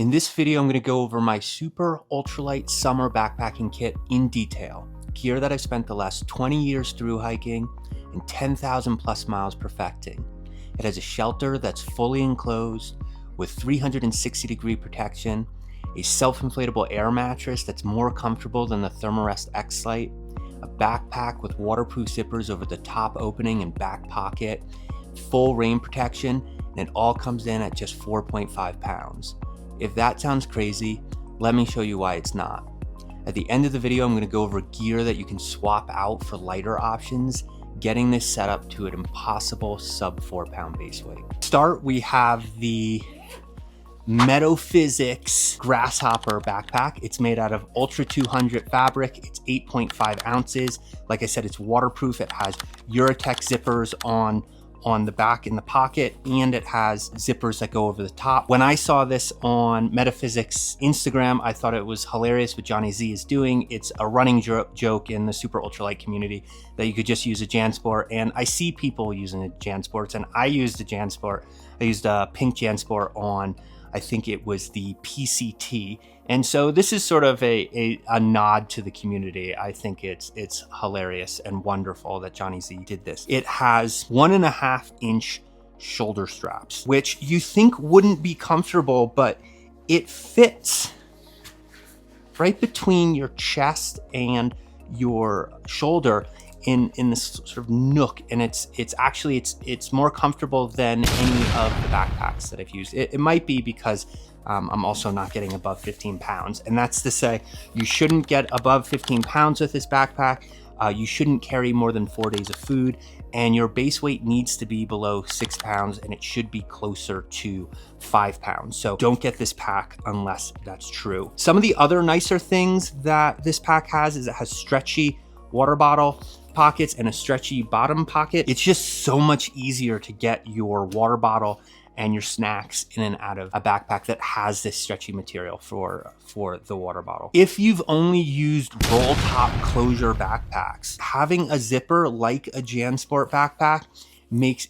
In this video, I'm going to go over my super ultralight summer backpacking kit in detail. Gear that I've spent the last 20 years through hiking and 10,000 plus miles perfecting. It has a shelter that's fully enclosed with 360-degree protection, a self-inflatable air mattress that's more comfortable than the Therm-a-Rest Xlite, a backpack with waterproof zippers over the top opening and back pocket, full rain protection, and it all comes in at just 4.5 pounds. If that sounds crazy, let me show you why it's not. At the end of the video, I'm going to go over gear that you can swap out for lighter options, getting this set up to an impossible sub 4-pound base weight. To start, we have the Metaphysics Grasshopper backpack. It's made out of Ultra 200 fabric. It's 8.5 ounces. Like I said, it's waterproof. It has Etiquette zippers on the back in the pocket, and it has zippers that go over the top. When I saw this on Metaphysics Instagram, I thought it was hilarious what Johnny Z is doing. It's a running joke in the super ultralight community that you could just use a Jansport, and I see people using the Jansports, and I used a Jansport. I used a pink Jansport on, I think it was the PCT. And so this is sort of a nod to the community. I think it's hilarious and wonderful that Johnny Z did this. It has 1.5-inch shoulder straps, which you think wouldn't be comfortable, but it fits right between your chest and your shoulder in this sort of nook, and it's more comfortable than any of the backpacks that I've used. It might be because I'm also not getting above 15 pounds, and that's to say you shouldn't get above 15 pounds with this backpack. You shouldn't carry more than 4 days of food, and your base weight needs to be below 6 pounds, and it should be closer to 5 pounds. So don't get this pack unless that's true. Some of the other nicer things that this pack has is it has stretchy water bottle pockets and a stretchy bottom pocket. It's just so much easier to get your water bottle and your snacks in and out of a backpack that has this stretchy material for the water bottle. If you've only used roll top closure backpacks, having a zipper like a Jansport backpack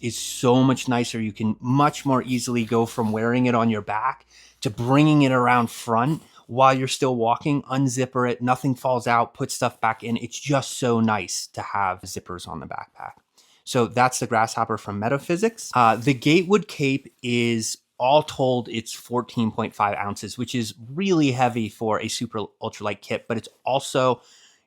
is so much nicer. You can much more easily go from wearing it on your back to bringing it around front while you're still walking, unzipper it, nothing falls out, put stuff back in. It's just so nice to have zippers on the backpack. So that's the Grasshopper from Metaphysics. The Gatewood Cape is, all told, it's 14.5 ounces, which is really heavy for a super ultralight kit, but it's also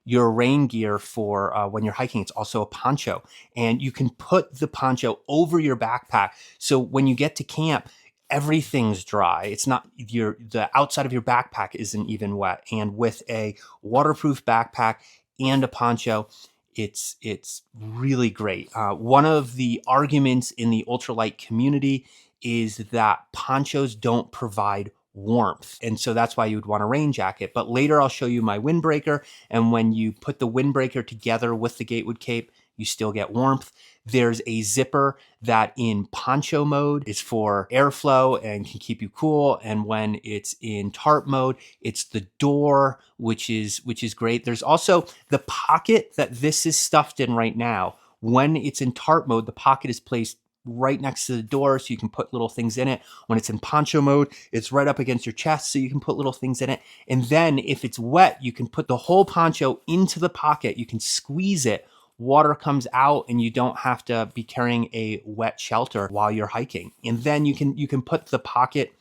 your rain gear for when you're hiking. It's also a poncho, and you can put the poncho over your backpack. So when you get to camp, everything's dry. It's not, the outside of your backpack isn't even wet. And with a waterproof backpack and a poncho, it's really great. One of the arguments in the ultralight community is that ponchos don't provide warmth, and so that's why you would want a rain jacket. But later I'll show you my windbreaker, and when you put the windbreaker together with the Gatewood Cape, you still get warmth. There's a zipper that in poncho mode is for airflow and can keep you cool. And when it's in tarp mode, it's the door, which is great. There's also the pocket that this is stuffed in right now. When it's in tarp mode, the pocket is placed right next to the door, so you can put little things in it. When it's in poncho mode, it's right up against your chest, so you can put little things in it. And then if it's wet, you can put the whole poncho into the pocket. You can squeeze it. Water comes out, and you don't have to be carrying a wet shelter while you're hiking. And then you can put the pocket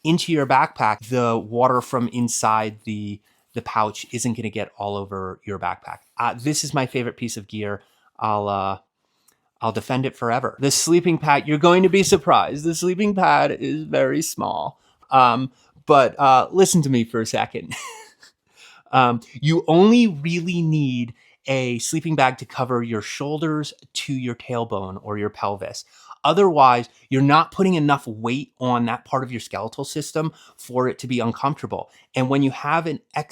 into your backpack. The water from inside the pouch isn't going to get all over your backpack. This is my favorite piece of gear. I'll defend it forever. The sleeping pad, you're going to be surprised. The sleeping pad is very small. But listen to me for a second. You only really need a sleeping bag to cover your shoulders to your tailbone or your pelvis. Otherwise, you're not putting enough weight on that part of your skeletal system for it to be uncomfortable. And when you have an I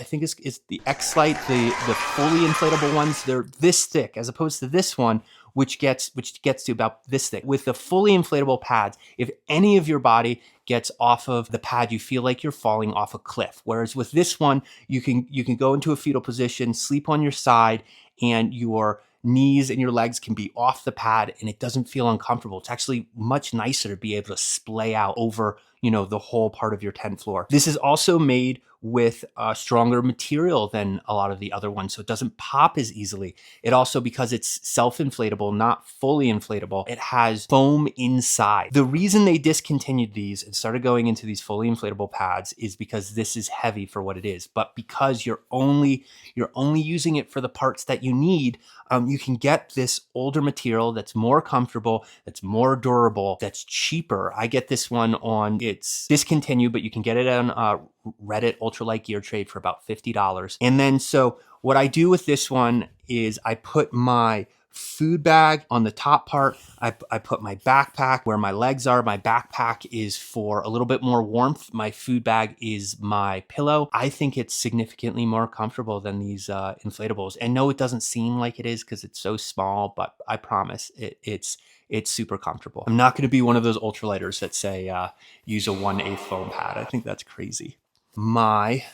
think it's the Xlite, the fully inflatable ones, they're this thick as opposed to this one, which gets to about this thick. With the fully inflatable pads, if any of your body gets off of the pad, you feel like you're falling off a cliff. Whereas with this one, you can go into a fetal position, sleep on your side, and your knees and your legs can be off the pad and it doesn't feel uncomfortable. It's actually much nicer to be able to splay out over, you know, the whole part of your tent floor. This is also made with a stronger material than a lot of the other ones, so it doesn't pop as easily. It also, because it's self-inflatable, not fully inflatable, it has foam inside. The reason they discontinued these and started going into these fully inflatable pads is because this is heavy for what it is, but because you're only using it for the parts that you need, you can get this older material that's more comfortable, that's more durable, that's cheaper. I get this one on, it's discontinued, but you can get it on Reddit Ultralight Gear Trade for about $50. And then, so what I do with this one is I put my food bag on the top part. I put my backpack where my legs are. My backpack is for a little bit more warmth. My food bag is my pillow. I think it's significantly more comfortable than these inflatables. And no, it doesn't seem like it is because it's so small, but I promise it's super comfortable. I'm not going to be one of those ultralighters that say use a 1/8 foam pad. I think that's crazy. My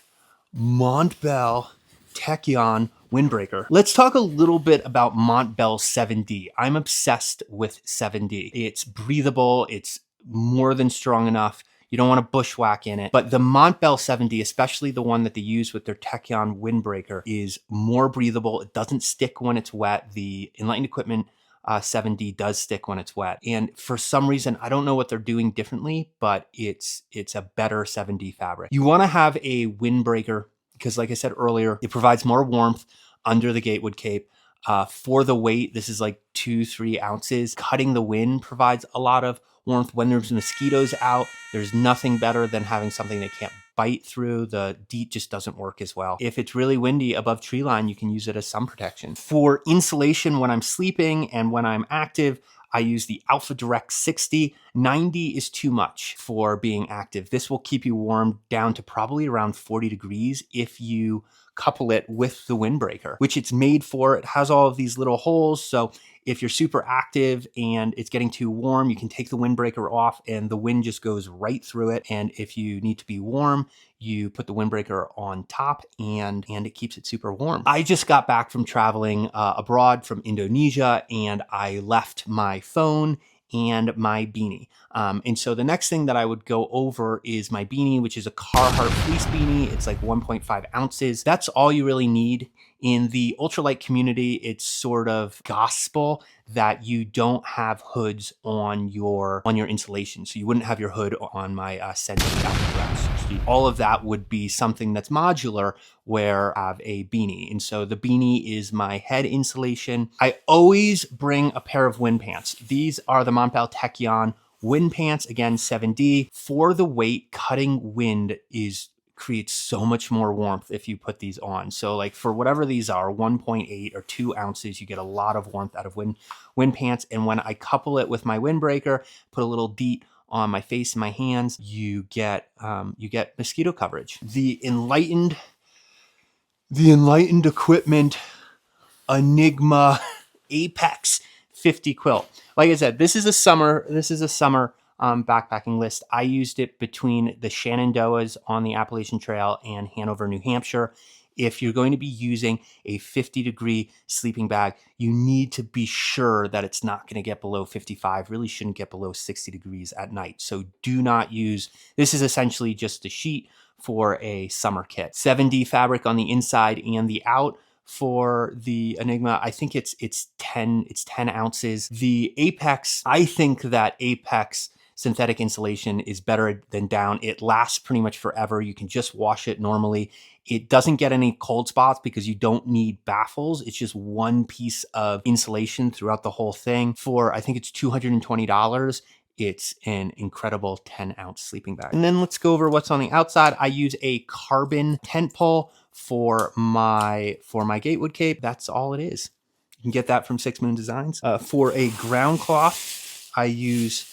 Montbell Tachyon windbreaker. Let's talk a little bit about Montbell 7D. I'm obsessed with 7D. It's breathable. It's more than strong enough. You don't want to bushwhack in it. But the Montbell 7D, especially the one that they use with their Tachyon windbreaker, is more breathable. It doesn't stick when it's wet. The Enlightened Equipment 7D does stick when it's wet. And for some reason, I don't know what they're doing differently, but it's a better 7D fabric. You want to have a windbreaker because, like I said earlier, it provides more warmth under the Gatewood Cape. For the weight, this is like 2-3 ounces. Cutting the wind provides a lot of warmth. When there's mosquitoes out, there's nothing better than having something they can't bite through. The DEET just doesn't work as well. If it's really windy above tree line, you can use it as sun protection. For insulation when I'm sleeping and when I'm active, I use the Alpha Direct 60. 90 is too much for being active. This will keep you warm down to probably around 40 degrees if you couple it with the windbreaker, which it's made for. It has all of these little holes, so if you're super active and it's getting too warm, you can take the windbreaker off and the wind just goes right through it. And if you need to be warm, you put the windbreaker on top and it keeps it super warm. I just got back from traveling abroad from Indonesia, and I left my phone and my beanie. And so the next thing that I would go over is my beanie, which is a Carhartt fleece beanie. It's like 1.5 ounces. That's all you really need. In the ultralight community, it's sort of gospel that you don't have hoods on your insulation. So you wouldn't have your hood on my Senti mattress. All of that would be something that's modular, where I have a beanie. And so the beanie is my head insulation. I always bring a pair of wind pants. These are the Montbell Tachyon wind pants, again, 7D. For the weight, cutting wind creates so much more warmth if you put these on. So like for whatever these are, 1.8 or 2 ounces, you get a lot of warmth out of wind pants. And when I couple it with my windbreaker, put a little DEET on my face and my hands, you get mosquito coverage. The Enlightened Equipment Enigma Apex 50 quilt. Like I said, this is a summer backpacking list. I used it between the Shenandoahs on the Appalachian Trail and Hanover, New Hampshire. If you're going to be using a 50-degree sleeping bag, you need to be sure that it's not going to get below 55, really shouldn't get below 60 degrees at night. So do not use, this is essentially just a sheet for a summer kit. 7D fabric on the inside and the out. For the Enigma, I think it's 10 ounces. The Apex, I think that Apex synthetic insulation is better than down. It lasts pretty much forever. You can just wash it normally. It doesn't get any cold spots because you don't need baffles. It's just one piece of insulation throughout the whole thing. For, I think it's $220. It's an incredible 10-ounce sleeping bag. And then let's go over what's on the outside. I use a carbon tent pole for my Gatewood Cape. That's all it is. You can get that from Six Moon Designs. For a ground cloth, I use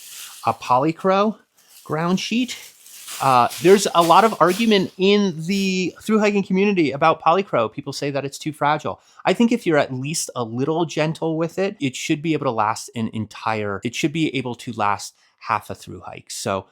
a Polycro ground sheet. There's a lot of argument in the Thru-Hiking community about Polycro. People say that it's too fragile. I think if you're at least a little gentle with it, it should be able to last half a thru hike. So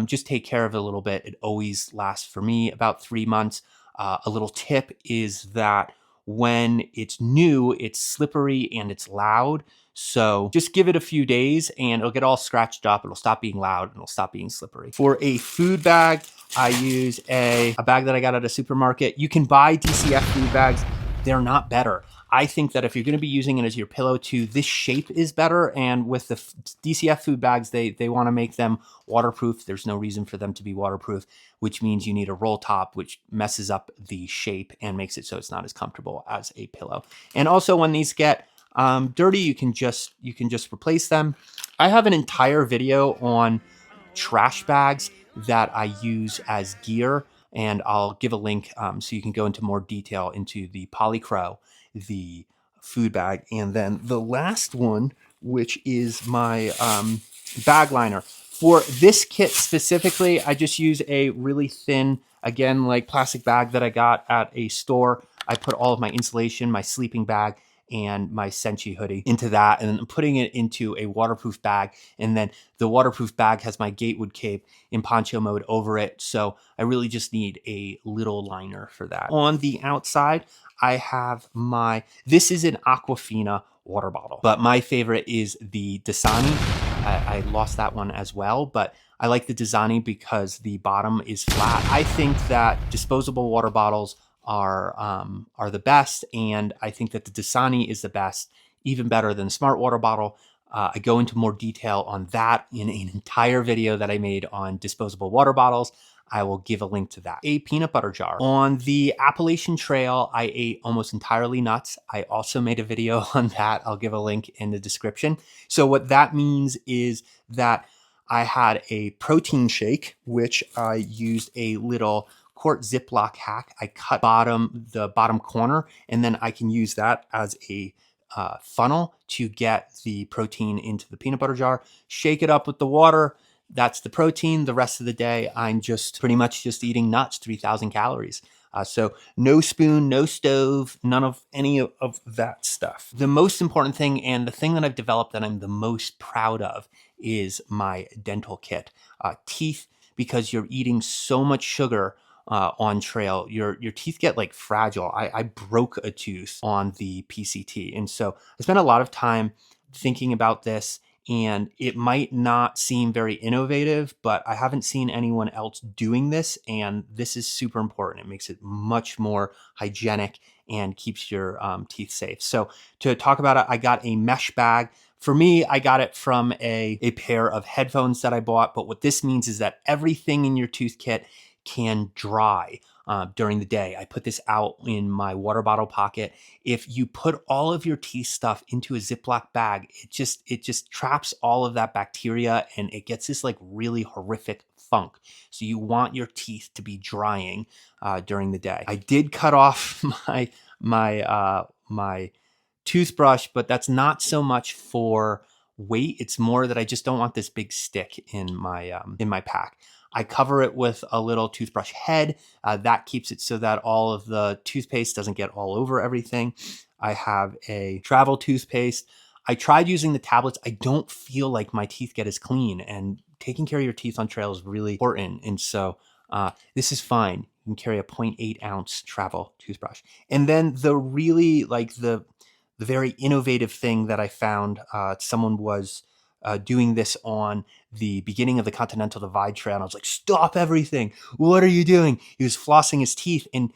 just take care of it a little bit. It always lasts for me about 3 months. A little tip is that when it's new, it's slippery and it's loud. So just give it a few days and it'll get all scratched up. It'll stop being loud and it'll stop being slippery. For a food bag, I use a bag that I got at a supermarket. You can buy DCF food bags. They're not better. I think that if you're going to be using it as your pillow too, this shape is better. And with the DCF food bags, they want to make them waterproof. There's no reason for them to be waterproof, which means you need a roll top, which messes up the shape and makes it so it's not as comfortable as a pillow. And also when these get dirty, you can just replace them. I have an entire video on trash bags that I use as gear, and I'll give a link so you can go into more detail into the Polycro, the food bag, and then the last one, which is my bag liner. For this kit specifically, I just use a really thin, again, like plastic bag that I got at a store. I put all of my insulation, my sleeping bag, and my Senchi hoodie into that, and then I'm putting it into a waterproof bag. And then the waterproof bag has my Gatewood Cape in poncho mode over it. So I really just need a little liner for that. On the outside, I have this is an Aquafina water bottle, but my favorite is the Dasani. I lost that one as well, but I like the Dasani because the bottom is flat. I think that disposable water bottles are the best, and I think that the Dasani is the best, even better than the Smart Water Bottle. I go into more detail on that in an entire video that I made on disposable water bottles. I will give a link to that. A peanut butter jar. On the Appalachian Trail, I ate almost entirely nuts. I also made a video on that. I'll give a link in the description. So what that means is that I had a protein shake, which I used a little quart Ziploc hack. I cut the bottom corner, and then I can use that as a funnel to get the protein into the peanut butter jar, shake it up with the water. That's the protein. The rest of the day, I'm just pretty much just eating nuts, 3,000 calories. So no spoon, no stove, none of any of that stuff. The most important thing, and the thing that I've developed that I'm the most proud of, is my dental kit. Teeth, because you're eating so much sugar on trail, your teeth get like fragile. I broke a tooth on the PCT. And so I spent a lot of time thinking about this, and it might not seem very innovative, but I haven't seen anyone else doing this. And this is super important. It makes it much more hygienic and keeps your teeth safe. So to talk about it, I got a mesh bag. For me, I got it from a pair of headphones that I bought. But what this means is that everything in your tooth kit can dry during the day. I put this out in my water bottle pocket. If you put all of your teeth stuff into a Ziploc bag, it just traps all of that bacteria, and it gets this like really horrific funk. So you want your teeth to be drying during the day. I did cut off my toothbrush, but that's not so much for weight. It's more that I just don't want this big stick in my pack. I cover it with a little toothbrush head. That keeps it so that all of the toothpaste doesn't get all over everything. I have a travel toothpaste. I tried using the tablets. I don't feel like my teeth get as clean, and taking care of your teeth on trail is really important. And so this is fine. You can carry a 0.8 ounce travel toothbrush. And then the really the very innovative thing that I found, someone was doing this on the beginning of the Continental Divide Trail. And I was like, stop everything. What are you doing? He was flossing his teeth and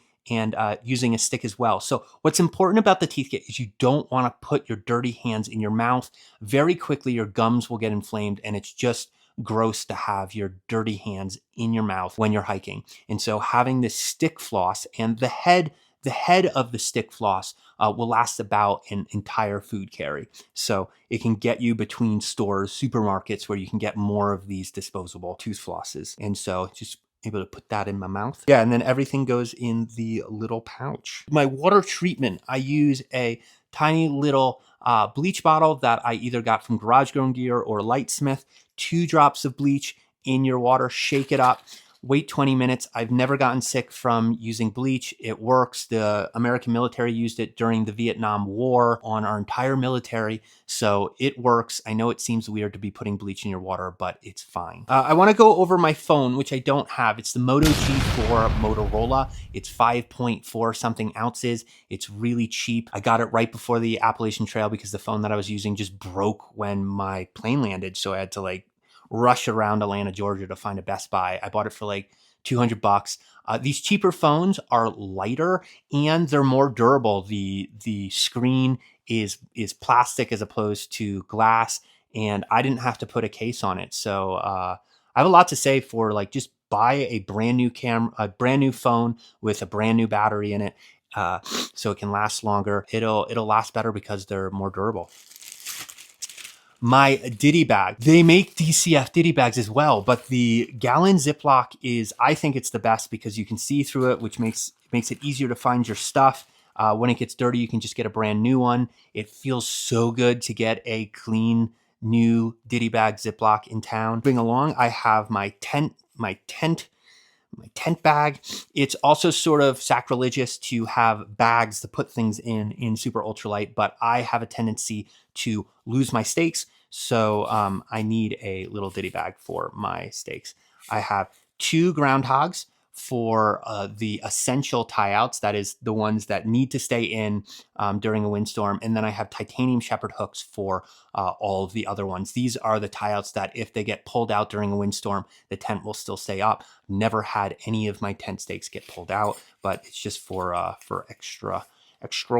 using a stick as well. So what's important about the teeth kit is you don't want to put your dirty hands in your mouth. Very quickly, your gums will get inflamed, and it's just gross to have your dirty hands in your mouth when you're hiking. And so having this stick floss, and the head of the stick floss will last about an entire food carry. So it can get you between stores, supermarkets, where you can get more of these disposable tooth flosses. And so just able to put that in my mouth. Yeah, and then everything goes in the little pouch. My water treatment, I use a tiny little bleach bottle that I either got from Garage Grown Gear or Lightsmith. 2 drops of bleach in your water, shake it up. Wait 20 minutes. I've never gotten sick from using bleach. It works. The American military used it during the Vietnam War on our entire military. So it works. I know it seems weird to be putting bleach in your water, but it's fine. I want to go over my phone, which I don't have. It's the Moto G4 Motorola. It's 5.4 something ounces. It's really cheap. I got it right before the Appalachian Trail because the phone that I was using just broke when my plane landed. So I had to like rush around Atlanta, Georgia to find a Best Buy. I bought it for like 200 bucks. These cheaper phones are lighter and they're more durable. The screen is plastic as opposed to glass, and I didn't have to put a case on it. So I have a lot to say for like just buy a brand new a brand new phone with a brand new battery in it, so it can last longer. It'll last better because they're more durable. My Diddy bag. They make DCF Diddy bags as well, but the gallon Ziploc is, I think it's the best because you can see through it, which makes it easier to find your stuff. When it gets dirty, you can just get a brand new one. It feels so good to get a clean new Diddy bag Ziploc in town. Bring along, I have my tent bag. It's also sort of sacrilegious to have bags to put things in super ultralight, but I have a tendency to lose my stakes. So I need a little Diddy bag for my stakes. I have 2 groundhogs for the essential tie outs. That is the ones that need to stay in during a windstorm. And then I have titanium shepherd hooks for all of the other ones. These are the tie outs that if they get pulled out during a windstorm, the tent will still stay up. Never had any of my tent stakes get pulled out, but it's just for extra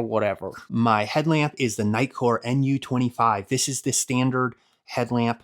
whatever. My headlamp is the Nightcore NU25. This is the standard headlamp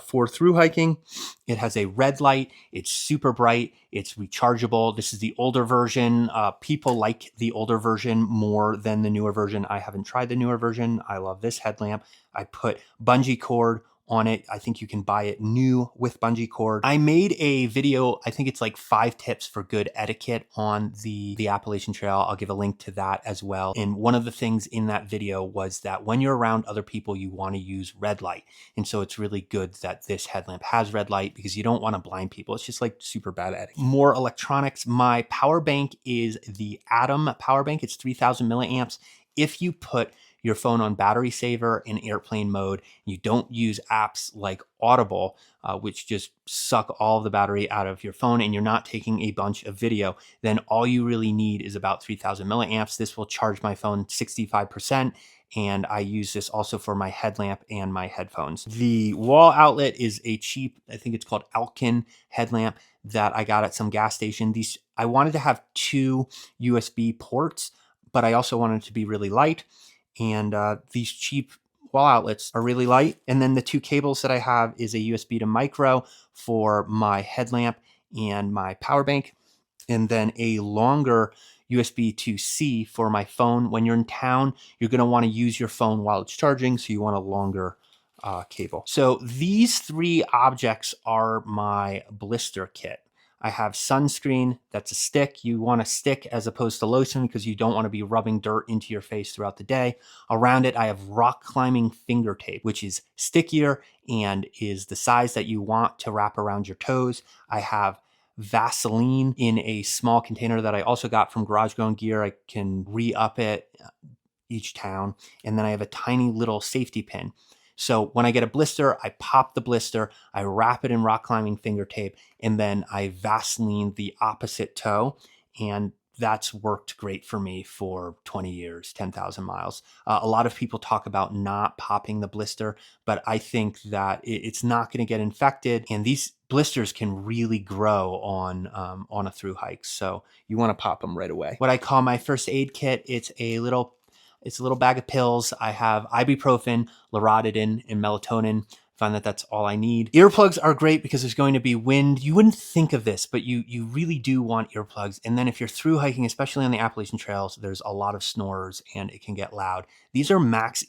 for through hiking. It has a red light. It's super bright. It's rechargeable. This is the older version. People like the older version more than the newer version. I haven't tried the newer version. I love this headlamp. I put bungee cord on it. I think you can buy it new with bungee cord. I made a video, I think it's like 5 tips for good etiquette on the Appalachian Trail. I'll give a link to that as well. And one of the things in that video was that when you're around other people, you want to use red light. And so it's really good that this headlamp has red light because you don't want to blind people. It's just like super bad etiquette. More electronics. My power bank is the Atom power bank. It's 3000 milliamps. If you put your phone on battery saver in airplane mode, you don't use apps like Audible, which just suck all of the battery out of your phone, and you're not taking a bunch of video, then all you really need is about 3000 milliamps. This will charge my phone 65%. And I use this also for my headlamp and my headphones. The wall outlet is a cheap, I think it's called Alkin headlamp that I got at some gas station. I wanted to have 2 USB ports, but I also wanted it to be really light. And these cheap wall outlets are really light. And then the 2 cables that I have is a USB to micro for my headlamp and my power bank, and then a longer USB to C for my phone. When you're in town, you're going to want to use your phone while it's charging, so you want a longer cable. So these 3 objects are my blister kit. I have sunscreen, that's a stick. You want a stick as opposed to lotion because you don't want to be rubbing dirt into your face throughout the day. Around it, I have rock climbing finger tape, which is stickier and is the size that you want to wrap around your toes. I have Vaseline in a small container that I also got from Garage Grown Gear. I can re-up it each town. And then I have a tiny little safety pin. So when I get a blister, I pop the blister, I wrap it in rock climbing finger tape, and then I Vaseline the opposite toe. And that's worked great for me for 20 years, 10,000 miles. A lot of people talk about not popping the blister, but I think that it's not going to get infected. And these blisters can really grow on a through hike. So you want to pop them right away. What I call my first aid kit, it's a little bag of pills. I have ibuprofen, loratadine, and melatonin. I find that that's all I need. Earplugs are great because there's going to be wind. You wouldn't think of this, but you really do want earplugs. And then if you're through hiking, especially on the Appalachian trails, there's a lot of snorers and it can get loud. These are Max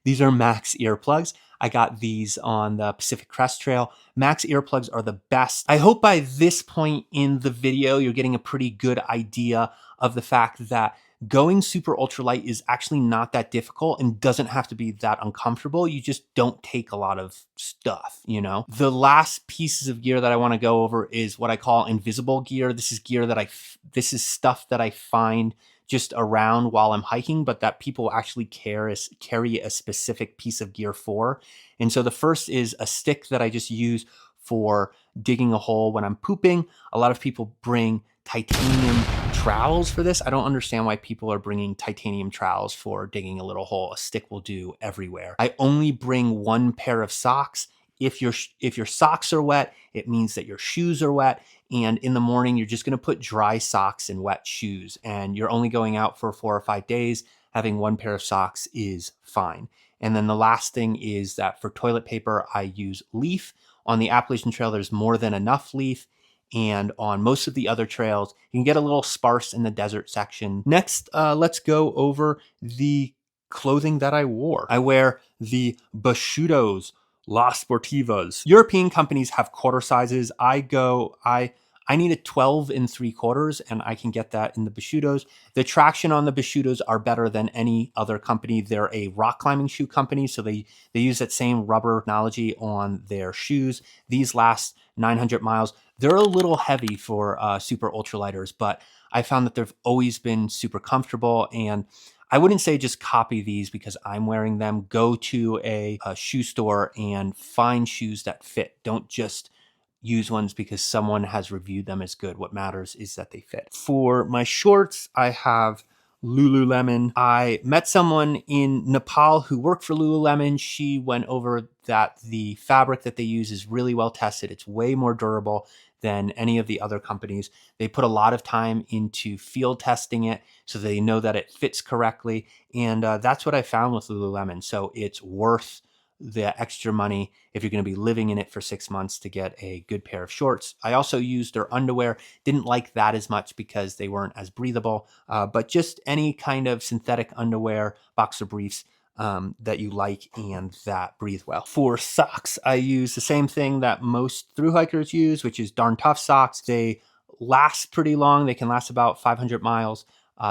earplugs. I got these on the Pacific Crest Trail. Max earplugs are the best. I hope by this point in the video, you're getting a pretty good idea of the fact that going super ultralight is actually not that difficult and doesn't have to be that uncomfortable. You just don't take a lot of stuff, you know? The last pieces of gear that I want to go over is what I call invisible gear. This is gear that this is stuff that I find just around while I'm hiking, but that people actually carry a specific piece of gear for. And so the first is a stick that I just use for digging a hole when I'm pooping. A lot of people bring titanium trowels for this. I don't understand why people are bringing titanium trowels for digging a little hole. A stick will do everywhere. I only bring one pair of socks. If your socks are wet, it means that your shoes are wet. And in the morning, you're just going to put dry socks in wet shoes. And you're only going out for 4 or 5 days. Having one pair of socks is fine. And then the last thing is that for toilet paper, I use leaf. On the Appalachian Trail, there's more than enough leaf. And on most of the other trails, you can get a little sparse in the desert section. Next, let's go over the clothing that I wore. I wear the Bushudos Las Sportivas. European companies have quarter sizes. I need a 12 3/4, and I can get that in the Bushudos. The traction on the Bushudos are better than any other company. They're a rock climbing shoe company, so they use that same rubber technology on their shoes. These last 900 miles. They're a little heavy for super ultralighters, but I found that they've always been super comfortable, and I wouldn't say just copy these because I'm wearing them. Go to a shoe store and find shoes that fit. Don't just use ones because someone has reviewed them as good. What matters is that they fit. For my shorts, I have Lululemon. I met someone in Nepal who worked for Lululemon. She went over that the fabric that they use is really well tested. It's way more durable than any of the other companies. They put a lot of time into field testing it so they know that it fits correctly. And that's what I found with Lululemon. So it's worth the extra money if you're going to be living in it for 6 months to get a good pair of shorts. I also used their underwear. Didn't like that as much because they weren't as breathable, but just any kind of synthetic underwear, boxer briefs, that you like and that breathe well. For socks, I use the same thing that most thru-hikers use, which is Darn Tough socks. They last pretty long. They can last about 500 miles.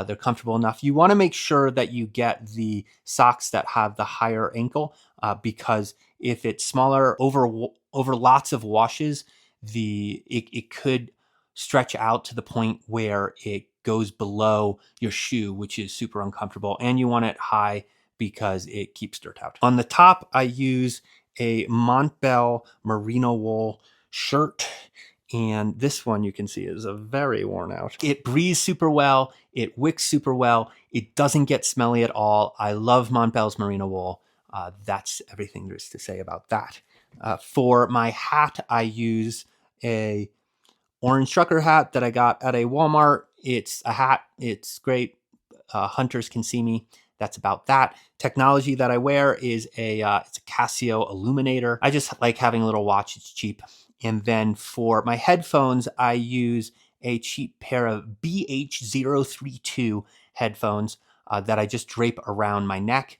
They're comfortable enough. You want to make sure that you get the socks that have the higher ankle because if it's smaller over lots of washes, it could stretch out to the point where it goes below your shoe, which is super uncomfortable. And you want it high because it keeps dirt out. On the top, I use a Montbell merino wool shirt. And this one you can see is a very worn out. It breathes super well. It wicks super well. It doesn't get smelly at all. I love Montbell's merino wool. That's everything there is to say about that. For my hat, I use a orange trucker hat that I got at a Walmart. It's a hat. It's great. Hunters can see me. That's about that. Technology that I wear is it's a Casio Illuminator. I just like having a little watch. It's cheap. And then for my headphones, I use a cheap pair of BH032 headphones that I just drape around my neck.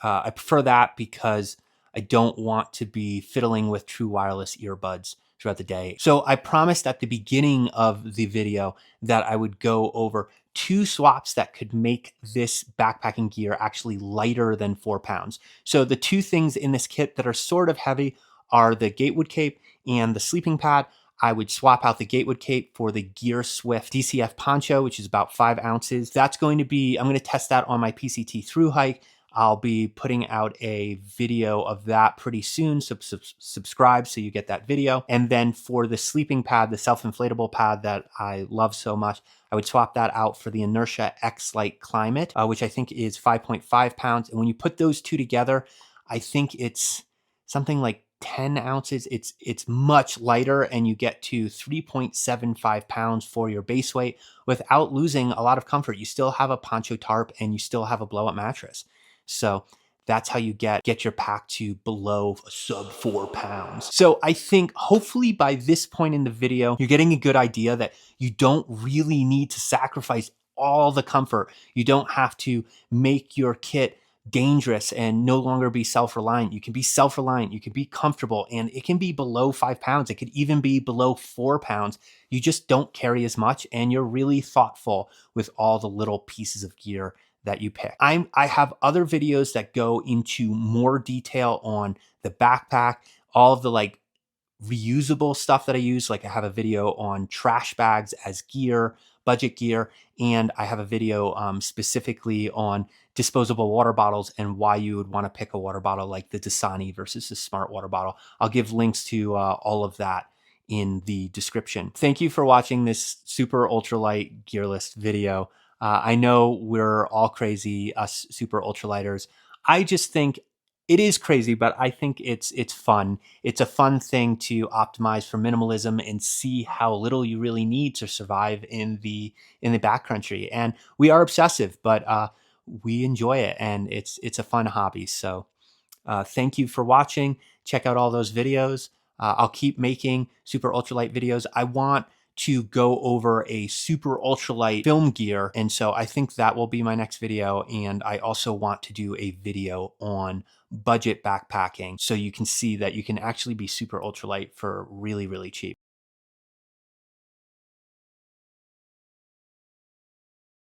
I prefer that because I don't want to be fiddling with true wireless earbuds throughout the day. So I promised at the beginning of the video that I would go over 2 swaps that could make this backpacking gear actually lighter than 4 pounds. So the 2 things in this kit that are sort of heavy are the Gatewood Cape and the sleeping pad. I would swap out the Gatewood Cape for the Gear Swift DCF poncho, which is about 5 ounces. That's going to be, I'm going to test that on my PCT Thru-Hike. I'll be putting out a video of that pretty soon, so subscribe so you get that video. And then for the sleeping pad, the self-inflatable pad that I love so much, I would swap that out for the Inertia Xlite Climate, which I think is 5.5 pounds. And when you put those 2 together, I think it's something like 10 ounces. It's much lighter, and you get to 3.75 pounds for your base weight without losing a lot of comfort. You still have a poncho tarp and you still have a blow-up mattress. So that's how you get your pack to below sub 4 pounds. So I think hopefully by this point in the video, you're getting a good idea that you don't really need to sacrifice all the comfort. You don't have to make your kit dangerous and no longer be self-reliant. You can be self-reliant, you can be comfortable, and it can be below 5 pounds. It could even be below 4 pounds. You just don't carry as much and you're really thoughtful with all the little pieces of gear that you pick. I have other videos that go into more detail on the backpack, all of the like reusable stuff that I use. Like I have a video on trash bags as gear, budget gear, and I have a video specifically on disposable water bottles and why you would want to pick a water bottle like the Dasani versus the Smart water bottle. I'll give links to all of that in the description. Thank you for watching this super ultralight gear list video. I know we're all crazy, us super ultralighters. I just think it is crazy, but I think it's fun. It's a fun thing to optimize for minimalism and see how little you really need to survive in the backcountry. And we are obsessive, but we enjoy it, and it's a fun hobby. So thank you for watching. Check out all those videos. I'll keep making super ultralight videos. I want to go over a super ultralight film gear, and so I think that will be my next video. And I also want to do a video on budget backpacking so you can see that you can actually be super ultralight for really, really cheap.